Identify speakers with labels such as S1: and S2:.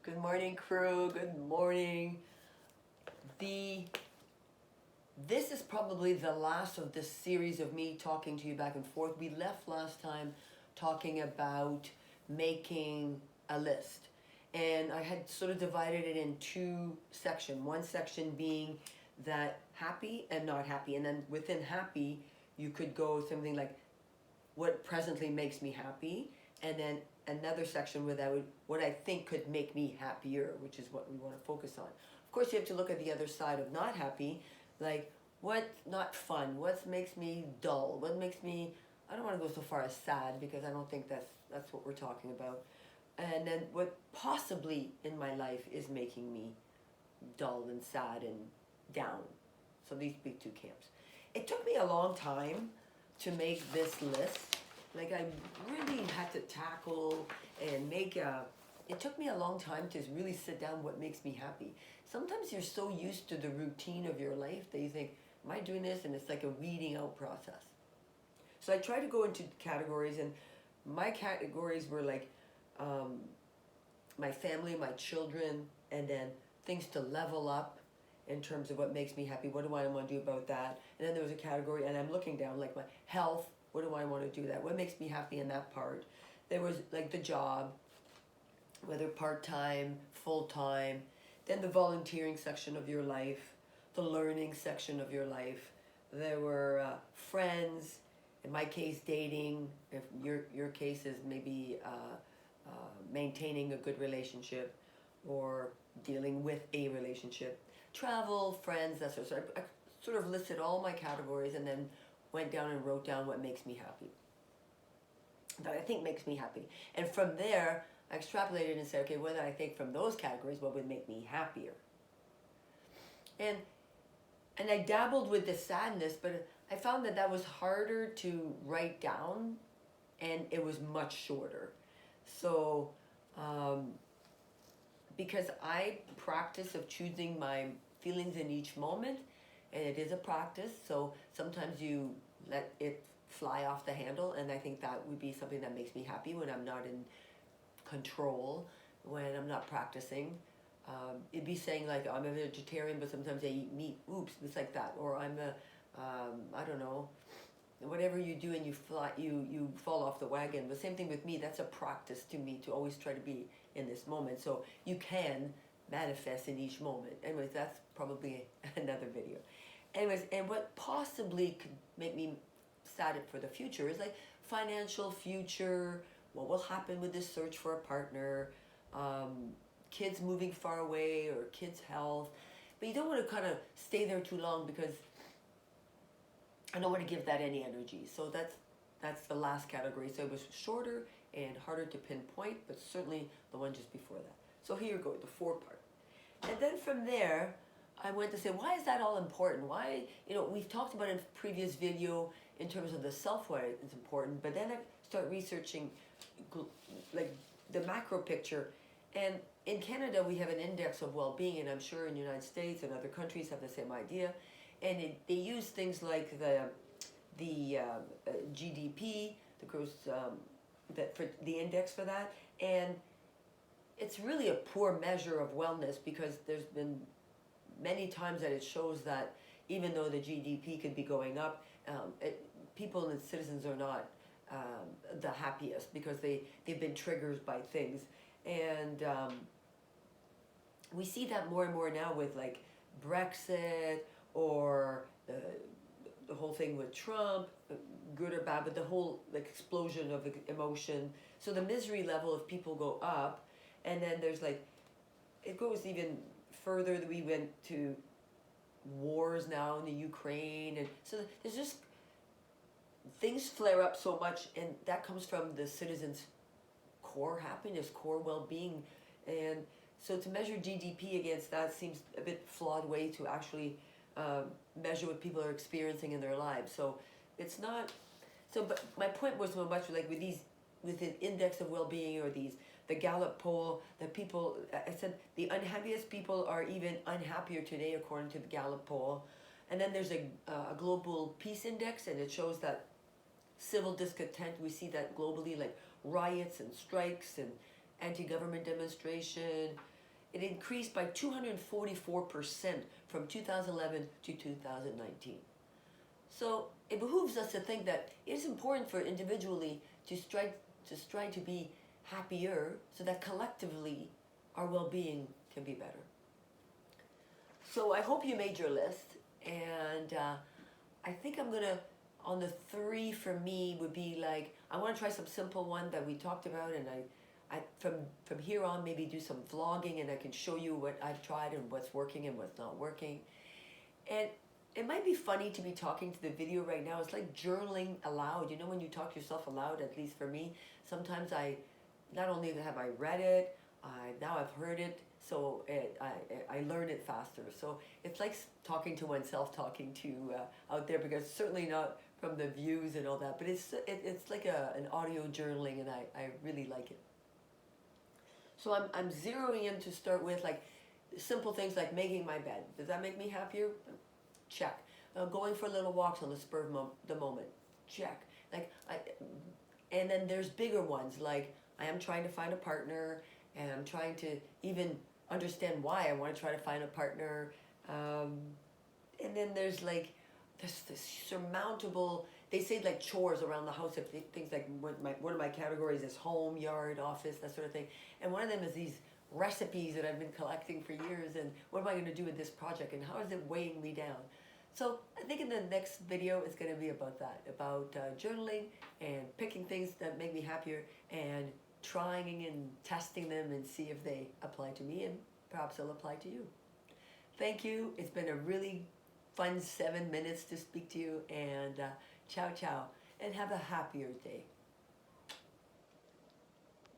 S1: Good morning, crew. Good morning. This is probably the last of this series of me talking to you back and forth. We left last time talking about making a list. And I had sort of divided it in two sections. One section being that happy and not happy. And then within happy, you could go something like what presently makes me happy. And then another section where that would, what I think could make me happier, which is what we want to focus on. Of course, you have to look at the other side of not happy, like what's not fun, what makes me dull, what makes me, I don't want to go so far as sad because I don't think that's what we're talking about. And then what possibly in my life is making me dull and sad and down. So these big two camps. It took me a long time to make this list. Like I really had to tackle and it took me a long time to really sit down what makes me happy. Sometimes you're so used to the routine of your life that you think, am I doing this? And it's like a weeding out process. So I try to go into categories, and my categories were like my family, my children, and then things to level up in terms of what makes me happy. What do I want to do about that? And then there was a category, and I'm looking down, like my health. What do I want to do that? What makes me happy in that part? There was like the job, whether part-time, full-time, then the volunteering section of your life, the learning section of your life. There were friends, in my case dating, if your case is maybe maintaining a good relationship or dealing with a relationship. Travel, friends, that sort of stuff. I sort of listed all my categories and then went down and wrote down what makes me happy, that I think makes me happy. And from there, I extrapolated and said, okay, what did I think from those categories, what would make me happier? And I dabbled with the sadness, but I found that was harder to write down, and it was much shorter. So, because I practice of choosing my feelings in each moment, and it is a practice, so sometimes you let it fly off the handle, and I think that would be something that makes me happy when I'm not in control, when I'm not practicing. It'd be saying like, I'm a vegetarian, but sometimes I eat meat. Oops, it's like that. Or I'm I don't know, whatever you do and you fall off the wagon. The same thing with me. That's a practice to me to always try to be in this moment. So you can manifest in each moment. Anyways, that's probably another video. Anyways, and what possibly could make me sad for the future is like financial future, what will happen with this search for a partner, kids moving far away or kids' health. But you don't want to kind of stay there too long because I don't want to give that any energy. So that's the last category. So it was shorter and harder to pinpoint, but certainly the one just before that. So here you go, the 4-part. And then from there, I went to say, why is that all important? Why, we've talked about in a previous video in terms of the self, why it's important, but then I start researching like the macro picture. And in Canada, we have an index of well-being, and I'm sure in the United States and other countries have the same idea. And they use things like the GDP, the gross, for the index for that, and it's really a poor measure of wellness because there's been many times that it shows that even though the GDP could be going up, people and citizens are not the happiest because they've been triggered by things. And we see that more and more now with like Brexit or the whole thing with Trump, good or bad, but the whole like explosion of emotion. So the misery level of people go up, and then there's like, it goes even further that we went to wars now in the Ukraine, and so there's just things flare up so much, and that comes from the citizens' core happiness, core well-being. And so to measure GDP against that seems a bit flawed way to actually measure what people are experiencing in their lives. So it's not, so, but my point was so much like with the index of well-being or the Gallup poll, that people, I said the unhappiest people are even unhappier today according to the Gallup poll. And then there's a global peace index, and it shows that civil discontent, we see that globally, like riots and strikes and anti-government demonstration, it increased by 244% from 2011 to 2019. So it behooves us to think that it's important for individually to strive to be happier so that collectively our well-being can be better. So I hope you made your list, and I think I'm gonna, on the three for me would be like, I want to try some simple one that we talked about, and I from here on maybe do some vlogging, and I can show you what I've tried and what's working and what's not working. And it might be funny to be talking to the video right now. It's like journaling aloud. You know, when you talk to yourself aloud, at least for me, sometimes not only have I read it, now I've heard it, so I learn it faster. So it's like talking to oneself, talking to out there, because certainly not from the views and all that, but it's like an audio journaling, and I really like it. So I'm zeroing in to start with, like, simple things like making my bed. Does that make me happier? Check. Going for little walks on the spur of the moment. Check. And then there's bigger ones, like I am trying to find a partner, and I'm trying to even understand why I want to try to find a partner. And then there's this surmountable, they say, like, chores around the house, things like one of my categories is home, yard, office, that sort of thing. And one of them is these recipes that I've been collecting for years, and what am I going to do with this project, and how is it weighing me down? So I think in the next video it's going to be about that, about journaling and picking things that make me happier and trying and testing them and see if they apply to me, and perhaps they'll apply to you. Thank you. It's been a really fun 7 minutes to speak to you, and ciao ciao, and have a happier day.